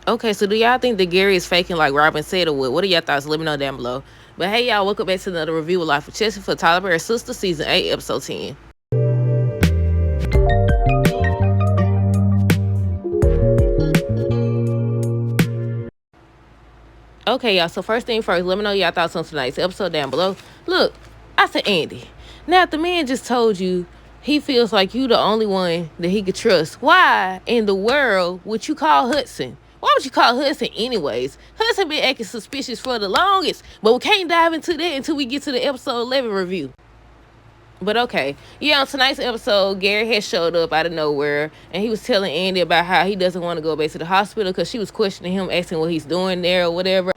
Okay, so do y'all think that Gary is faking like Robin said, or what are y'all thoughts? Let me know down below. But hey, y'all, welcome back to another review of Life with Chelsea for Tyler Perry Sistas Season 8, Episode 10. Okay, y'all, so first thing first, let me know y'all thoughts on tonight's episode down below. Look, I said Andy. Now, if the man just told you he feels like you the only one that he could trust, why in the world would you call Hudson? Why would you call Hudson anyways? Hudson been acting suspicious for the longest, but we can't dive into that until we get to the episode 11 review. But okay, yeah, on tonight's episode, Gary had showed up out of nowhere, and he was telling Andy about how he doesn't want to go back to the hospital because she was questioning him, asking what he's doing there or whatever.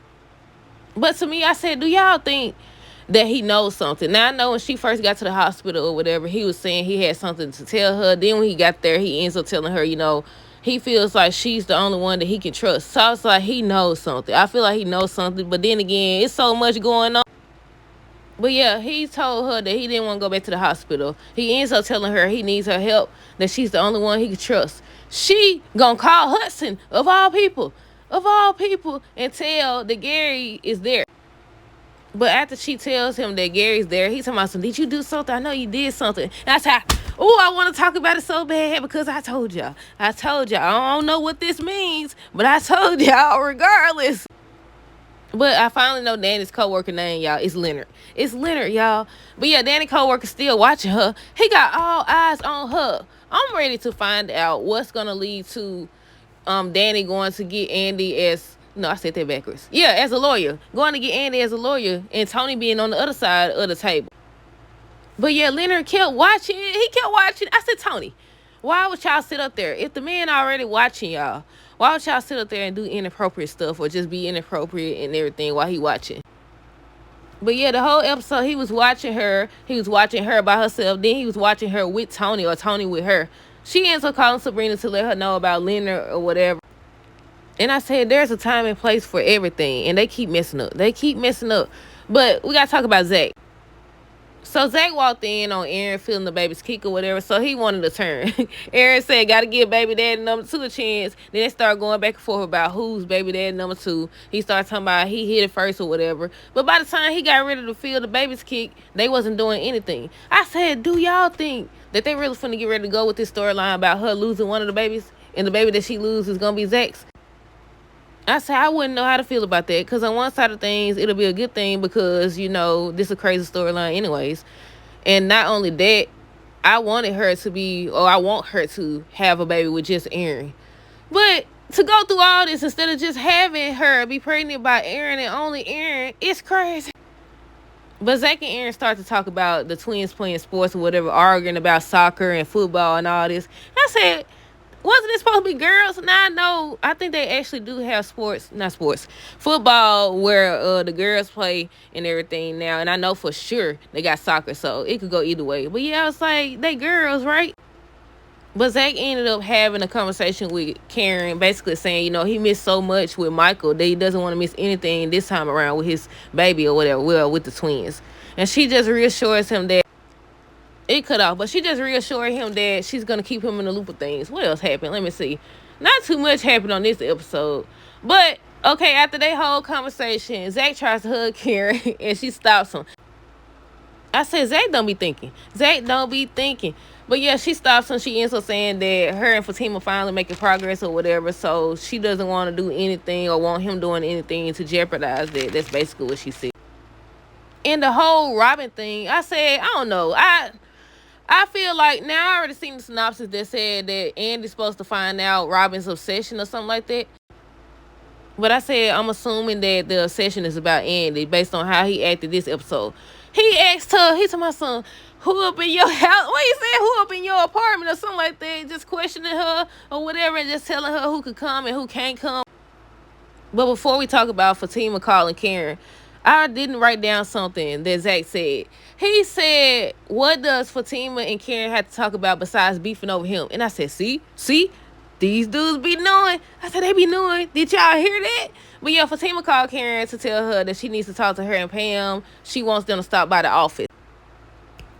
But to me, I said, do y'all think that he knows something? Now, I know when she first got to the hospital or whatever, he was saying he had something to tell her. Then when he got there, he ends up telling her, he feels like she's the only one that he can trust. So I was like, he knows something. I feel like he knows something. But then again, it's so much going on. But yeah, he told her that he didn't want to go back to the hospital. He ends up telling her he needs her help, that she's the only one he can trust. She gonna call Hudson, of all people, and tell that Gary is there. But after she tells him that Gary's there, he's talking about some, did you do something? I know you did something. And that's how, I want to talk about it so bad because I told y'all. I don't know what this means, but I told y'all regardless. But I finally know Danny's co-worker name, y'all. It's Leonard. It's Leonard, y'all. But yeah, Danny's co-worker still watching her. He got all eyes on her. I'm ready to find out what's going to lead to Danny going to get Andy as... No, I said that backwards. Yeah, as a lawyer. Going to get Andy as a lawyer and Tony being on the other side of the table. But yeah, Leonard kept watching. He kept watching. I said, Tony, why would y'all sit up there? If the man already watching y'all, why would y'all sit up there and do inappropriate stuff or just be inappropriate and everything while he watching? But yeah, the whole episode, he was watching her. He was watching her by herself. Then he was watching her with Tony or Tony with her. She ends up calling Sabrina to let her know about Leonard or whatever. And I said, there's a time and place for everything. And they keep messing up. But we got to talk about Zach. So Zach walked in on Aaron feeling the baby's kick or whatever, so he wanted to turn. Aaron said, got to give baby daddy number 2 a chance. Then they started going back and forth about who's baby daddy number 2. He started talking about he hit it first or whatever. But by the time he got ready to feel the baby's kick, they wasn't doing anything. I said, do y'all think that they really finna get ready to go with this storyline about her losing one of the babies? And the baby that she loses is going to be Zach's? I said I wouldn't know how to feel about that because on one side of things, it'll be a good thing because, this is a crazy storyline anyways. And not only that, I want her to have a baby with just Aaron. But to go through all this instead of just having her be pregnant by Aaron and only Aaron, it's crazy. But Zach and Aaron start to talk about the twins playing sports or whatever, arguing about soccer and football and all this. And I said, wasn't it supposed to be girls? Now I think they actually do have football where the girls play and everything now. And I know for sure they got soccer, so it could go either way. But yeah, I was like, they girls, right? But Zach ended up having a conversation with Karen, basically saying, he missed so much with Michael that he doesn't want to miss anything this time around with his baby or whatever, with the twins. And she just reassures him that it cut off, but she just reassured him that she's going to keep him in the loop of things. What else happened? Let me see. Not too much happened on this episode. But, okay, after their whole conversation, Zach tries to hug Karen, and she stops him. I said, Zach don't be thinking. But yeah, she stops him. She ends up saying that her and Fatima finally making progress or whatever, so she doesn't want to do anything or want him doing anything to jeopardize that. That's basically what she said. And the whole Robin thing, I said, I don't know. I feel like now I already seen the synopsis that said that Andy's supposed to find out Robin's obsession or something like that. But I said I'm assuming that the obsession is about Andy based on how he acted this episode. He asked her, he told my son, who up in your house? What he said, who up in your apartment or something like that? Just questioning her or whatever and just telling her who could come and who can't come. But before we talk about Fatima calling Karen, I didn't write down something that Zach said. He said, what does Fatima and Karen have to talk about besides beefing over him? And I said, see, these dudes be knowing. I said, they be knowing. Did y'all hear that? But yeah, Fatima called Karen to tell her that she needs to talk to her and Pam. She wants them to stop by the office.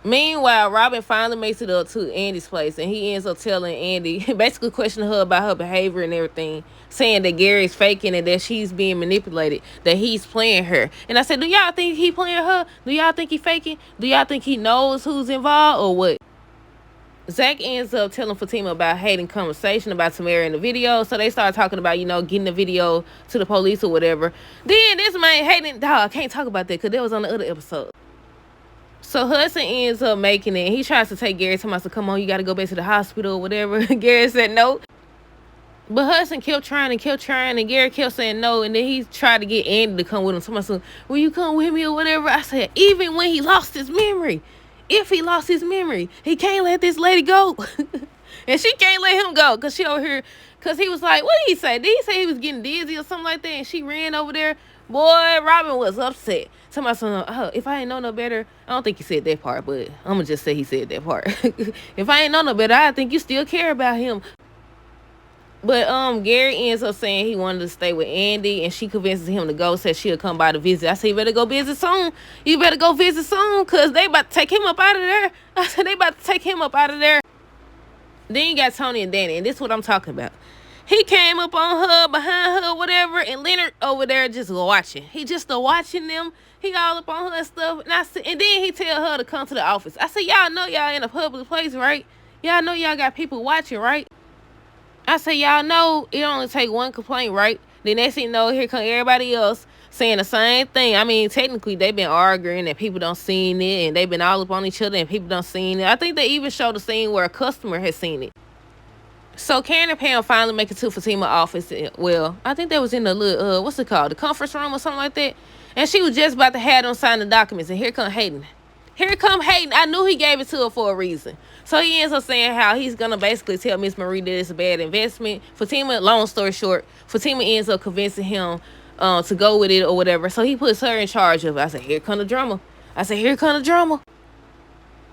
Meanwhile, Robin finally makes it up to Andy's place, and he ends up telling Andy, basically questioning her about her behavior and everything, saying that Gary's faking and that she's being manipulated, that he's playing her. And I said, do y'all think he playing her? Do y'all think he faking? Do y'all think he knows who's involved or what? Zach ends up telling Fatima about Hayden's conversation about Tamara in the video. So they start talking about, getting the video to the police or whatever. Then this man, Hayden, dog, I can't talk about that because that was on the other episode. So Hudson ends up making it. He tries to take Gary to him. Come on, you got to go back to the hospital or whatever. Gary said no. But Hudson kept trying, and Gary kept saying no. And then he tried to get Andy to come with him. Somebody said, will you come with me or whatever? I said, even when he lost his memory, if he lost his memory, he can't let this lady go. And she can't let him go because she over here. Because he was like, what did he say? Did he say he was getting dizzy or something like that? And she ran over there. Boy, Robin was upset. Somebody said, if I ain't know no better, I don't think he said that part, but I'm going to just say he said that part. If I ain't know no better, I think you still care about him. But Gary ends up saying he wanted to stay with Andy, and she convinces him to go, says she'll come by to visit. I said, you better go visit soon. You better go visit soon, because they about to take him up out of there. I said, they about to take him up out of there. Then you got Tony and Danny, and this is what I'm talking about. He came up on her, behind her, whatever, and Leonard over there just watching. He just watching them. He all up on her and stuff. And then he tell her to come to the office. I said, y'all know y'all in a public place, right? Y'all know y'all got people watching, right? I said, y'all know it only take one complaint, right? Then next thing you know, here come everybody else saying the same thing. I mean, technically, they've been arguing and people don't seen it, and they've been all up on each other and people don't seen it. I think they even showed the scene where a customer has seen it. So Karen and Pam finally make it to Fatima's office. Well, I think that was in the little, what's it called? The conference room or something like that. And she was just about to have them sign the documents. And here come Hayden. Here come Hayden. I knew he gave it to her for a reason. So he ends up saying how he's going to basically tell Miss Marie that it's a bad investment. Fatima, long story short, Fatima ends up convincing him to go with it or whatever. So he puts her in charge of it. I said, here come the drama.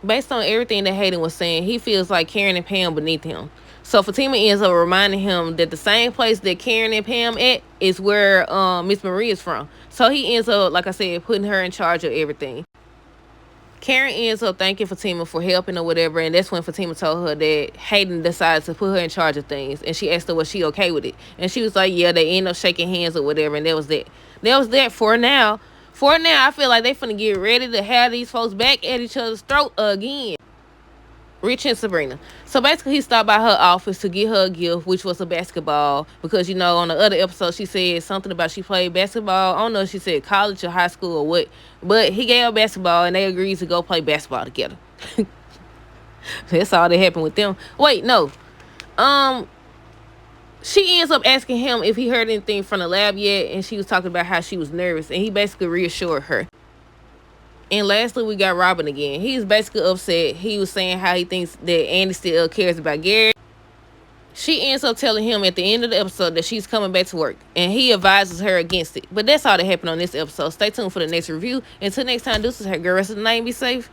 Based on everything that Hayden was saying, he feels like Karen and Pam beneath him. So Fatima ends up reminding him that the same place that Karen and Pam at is where Miss Marie is from. So he ends up, like I said, putting her in charge of everything. Karen ends up thanking Fatima for helping or whatever, and that's when Fatima told her that Hayden decided to put her in charge of things, and she asked her was she okay with it, and she was like, yeah, they end up shaking hands or whatever, and that was that for now. I feel like they finna get ready to have these folks back at each other's throat again. Rich and Sabrina. So basically, he stopped by her office to get her a gift, which was a basketball. Because, on the other episode, she said something about she played basketball. I don't know if she said college or high school or what. But he gave her basketball, and they agreed to go play basketball together. That's all that happened with them. Wait, no. She ends up asking him if he heard anything from the lab yet. And she was talking about how she was nervous. And he basically reassured her. And lastly, we got Robin again. He's basically upset. He was saying how he thinks that Andy still cares about Gary. She ends up telling him at the end of the episode that she's coming back to work. And he advises her against it. But that's all that happened on this episode. Stay tuned for the next review. Until next time, deuces, her girl. Rest of the night, be safe.